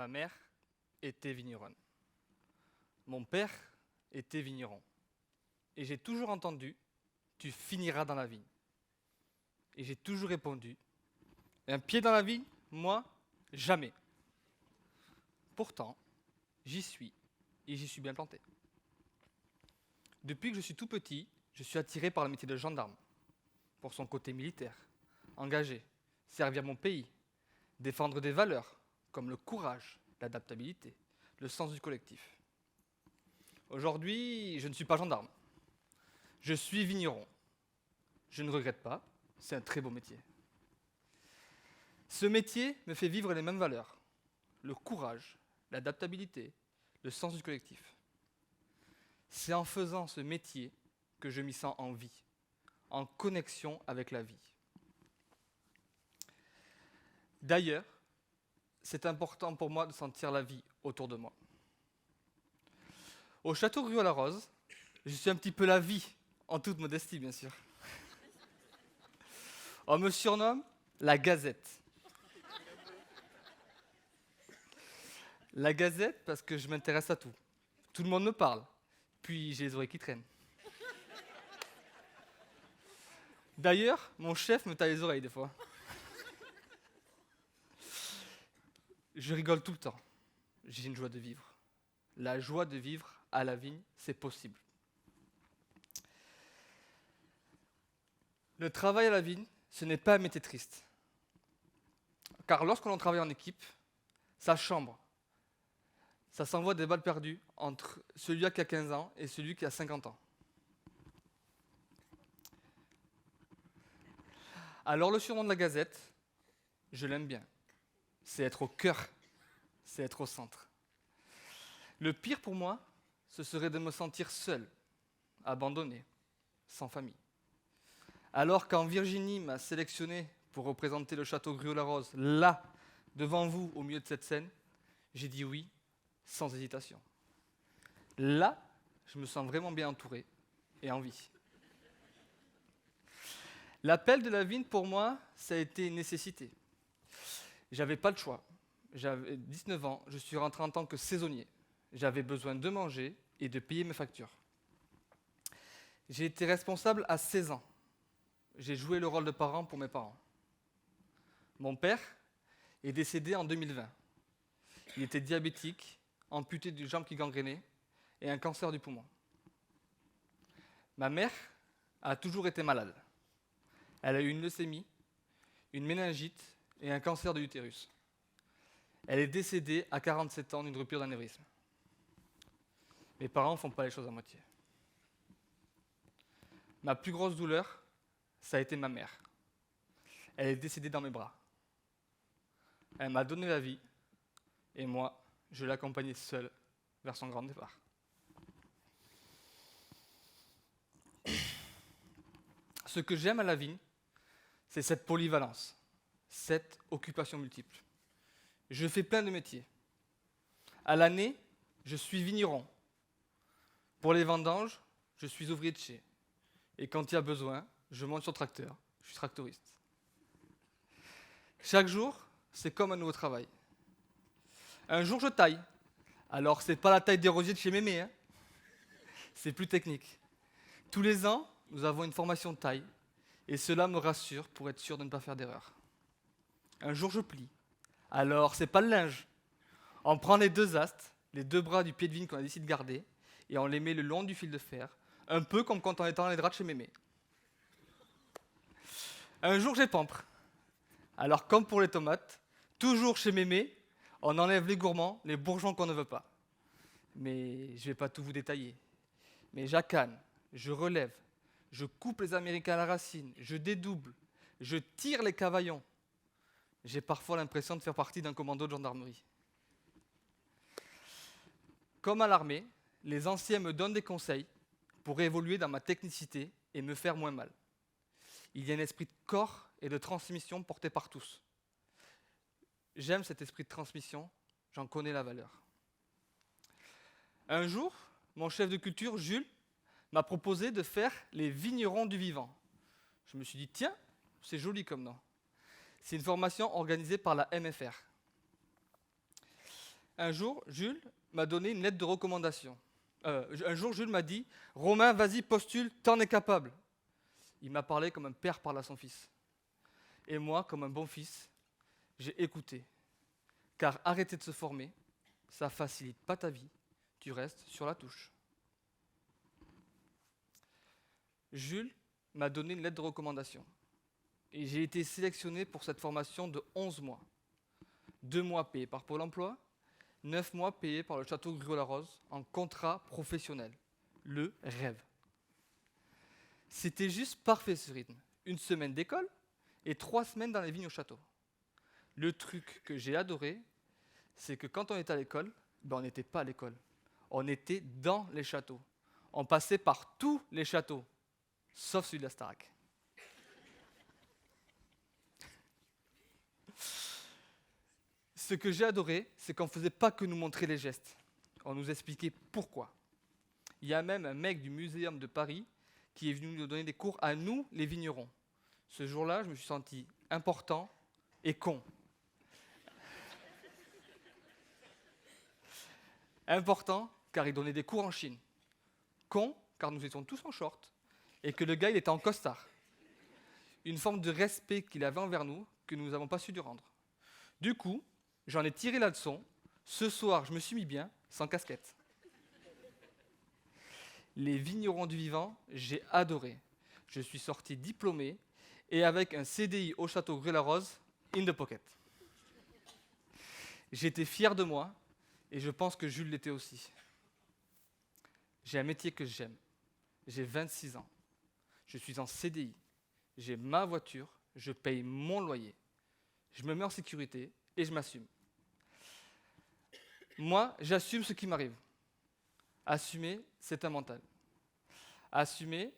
Ma mère était vigneronne. Mon père était vigneron. Et j'ai toujours entendu « tu finiras dans la vigne ». Et j'ai toujours répondu « un pied dans la vigne, moi, jamais ». Pourtant, j'y suis et j'y suis bien planté. Depuis que je suis tout petit, je suis attiré par le métier de gendarme, pour son côté militaire, engagé, servir mon pays, défendre des valeurs comme le courage, l'adaptabilité, le sens du collectif. Aujourd'hui, je ne suis pas gendarme. Je suis vigneron. Je ne regrette pas, c'est un très beau métier. Ce métier me fait vivre les mêmes valeurs, le courage, l'adaptabilité, le sens du collectif. C'est en faisant ce métier que je m'y sens en vie, en connexion avec la vie. D'ailleurs, c'est important pour moi de sentir la vie autour de moi. Au château Gruaud-Larose, je suis un petit peu la vie, en toute modestie bien sûr. On me surnomme la Gazette. La Gazette parce que je m'intéresse à tout. Tout le monde me parle, puis j'ai les oreilles qui traînent. D'ailleurs, mon chef me taille les oreilles des fois. Je rigole tout le temps. J'ai une joie de vivre. La joie de vivre à la vigne, c'est possible. Le travail à la vigne, ce n'est pas un métier triste. Car lorsque l'on travaille en équipe, ça chambre. Ça s'envoie des balles perdues entre celui qui a 15 ans et celui qui a 50 ans. Alors le surnom de la Gazette, je l'aime bien. C'est être au cœur, c'est être au centre. Le pire pour moi, ce serait de me sentir seul, abandonné, sans famille. Alors quand Virginie m'a sélectionné pour représenter le château Gruaud-Larose, là, devant vous, au milieu de cette scène, j'ai dit oui, sans hésitation. Là, je me sens vraiment bien entouré et en vie. L'appel de la vigne, pour moi, ça a été une nécessité. J'avais pas le choix. J'avais 19 ans, je suis rentré en tant que saisonnier. J'avais besoin de manger et de payer mes factures. J'ai été responsable à 16 ans. J'ai joué le rôle de parent pour mes parents. Mon père est décédé en 2020. Il était diabétique, amputé d'une jambe qui gangrénait et un cancer du poumon. Ma mère a toujours été malade. Elle a eu une leucémie, une méningite et un cancer de l'utérus. Elle est décédée à 47 ans d'une rupture d'anévrisme. Mes parents ne font pas les choses à moitié. Ma plus grosse douleur, ça a été ma mère. Elle est décédée dans mes bras. Elle m'a donné la vie, et moi, je l'ai accompagnée seule vers son grand départ. Ce que j'aime à la vigne, c'est cette polyvalence, cette occupation multiple. Je fais plein de métiers. À l'année, je suis vigneron. Pour les vendanges, je suis ouvrier de chai. Et quand il y a besoin, je monte sur tracteur. Je suis tractoriste. Chaque jour, c'est comme un nouveau travail. Un jour, je taille. Alors, c'est pas la taille des rosiers de chez Mémé, hein. C'est plus technique. Tous les ans, nous avons une formation de taille. Et cela me rassure pour être sûr de ne pas faire d'erreur. Un jour, je plie. Alors, c'est pas le linge. On prend les deux astes, les deux bras du pied de vigne qu'on a décidé de garder, et on les met le long du fil de fer, un peu comme quand on étend les draps de chez Mémé. Un jour, j'épampre. Alors, comme pour les tomates, toujours chez Mémé, on enlève les gourmands, les bourgeons qu'on ne veut pas. Mais je ne vais pas tout vous détailler. Mais j'accane, je relève, je coupe les américains à la racine, je dédouble, je tire les cavaillons. J'ai parfois l'impression de faire partie d'un commando de gendarmerie. Comme à l'armée, les anciens me donnent des conseils pour évoluer dans ma technicité et me faire moins mal. Il y a un esprit de corps et de transmission porté par tous. J'aime cet esprit de transmission, j'en connais la valeur. Un jour, mon chef de culture, Jules, m'a proposé de faire les vignerons du vivant. Je me suis dit, tiens, c'est joli comme nom. C'est une formation organisée par la MFR. Un jour, Jules m'a donné une lettre de recommandation. Un jour, Jules m'a dit « Romain, vas-y, postule, t'en es capable ». Il m'a parlé comme un père parle à son fils. Et moi, comme un bon fils, j'ai écouté. Car arrêter de se former, ça facilite pas ta vie, tu restes sur la touche. Jules m'a donné une lettre de recommandation. Et j'ai été sélectionné pour cette formation de 11 mois. 2 mois payés par Pôle emploi, 9 mois payés par le château Griot-la-Rose en contrat professionnel. Le rêve. C'était juste parfait ce rythme. 1 semaine d'école et 3 semaines dans les vignes au château. Le truc que j'ai adoré, c'est que quand on était à l'école, on n'était pas à l'école. On était dans les châteaux. On passait par tous les châteaux, sauf celui de la Starac. Ce que j'ai adoré, c'est qu'on ne faisait pas que nous montrer les gestes. On nous expliquait pourquoi. Il y a même un mec du Muséum de Paris qui est venu nous donner des cours à nous, les vignerons. Ce jour-là, je me suis senti important et con. Important, car il donnait des cours en Chine. Con, car nous étions tous en short et que le gars, il était en costard. Une forme de respect qu'il avait envers nous que nous n'avons pas su lui rendre. Du coup, j'en ai tiré la leçon. Ce soir, je me suis mis bien, sans casquette. Les vignerons du vivant, j'ai adoré. Je suis sorti diplômé et avec un CDI au château Griot-la-Rose, in the pocket. J'étais fier de moi et je pense que Jules l'était aussi. J'ai un métier que j'aime. J'ai 26 ans. Je suis en CDI. J'ai ma voiture. Je paye mon loyer. Je me mets en sécurité et je m'assume. Moi, j'assume ce qui m'arrive. Assumer, c'est un mental. Assumer,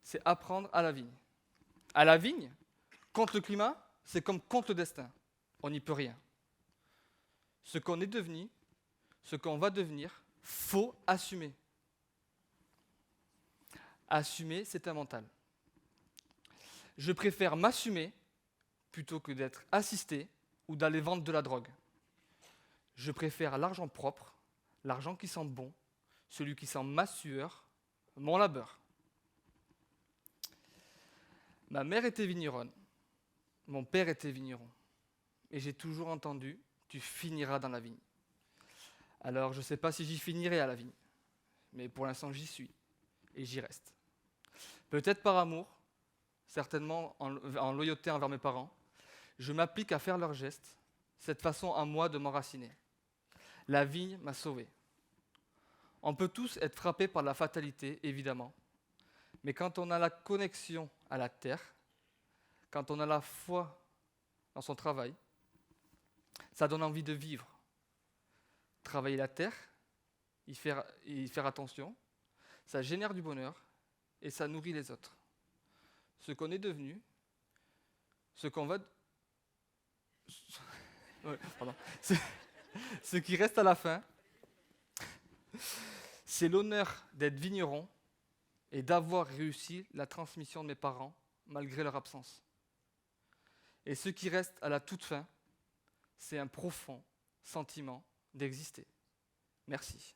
c'est apprendre à la vigne. À la vigne, contre le climat, c'est comme contre le destin. On n'y peut rien. Ce qu'on est devenu, ce qu'on va devenir, faut assumer. Assumer, c'est un mental. Je préfère m'assumer plutôt que d'être assisté ou d'aller vendre de la drogue. Je préfère l'argent propre, l'argent qui sent bon, celui qui sent ma sueur, mon labeur. Ma mère était vigneronne, mon père était vigneron. Et j'ai toujours entendu « tu finiras dans la vigne ». Alors je ne sais pas si j'y finirai à la vigne, mais pour l'instant j'y suis et j'y reste. Peut-être par amour, certainement en loyauté envers mes parents, je m'applique à faire leurs gestes, cette façon à moi de m'enraciner. La vigne m'a sauvé. On peut tous être frappés par la fatalité, évidemment, mais quand on a la connexion à la terre, quand on a la foi dans son travail, ça donne envie de vivre. Travailler la terre, y faire attention, ça génère du bonheur et ça nourrit les autres. Ce qu'on est devenu, ce qu'on va... Ouais, pardon. Ce qui reste à la fin, c'est l'honneur d'être vigneron et d'avoir réussi la transmission de mes parents malgré leur absence. Et ce qui reste à la toute fin, c'est un profond sentiment d'exister. Merci.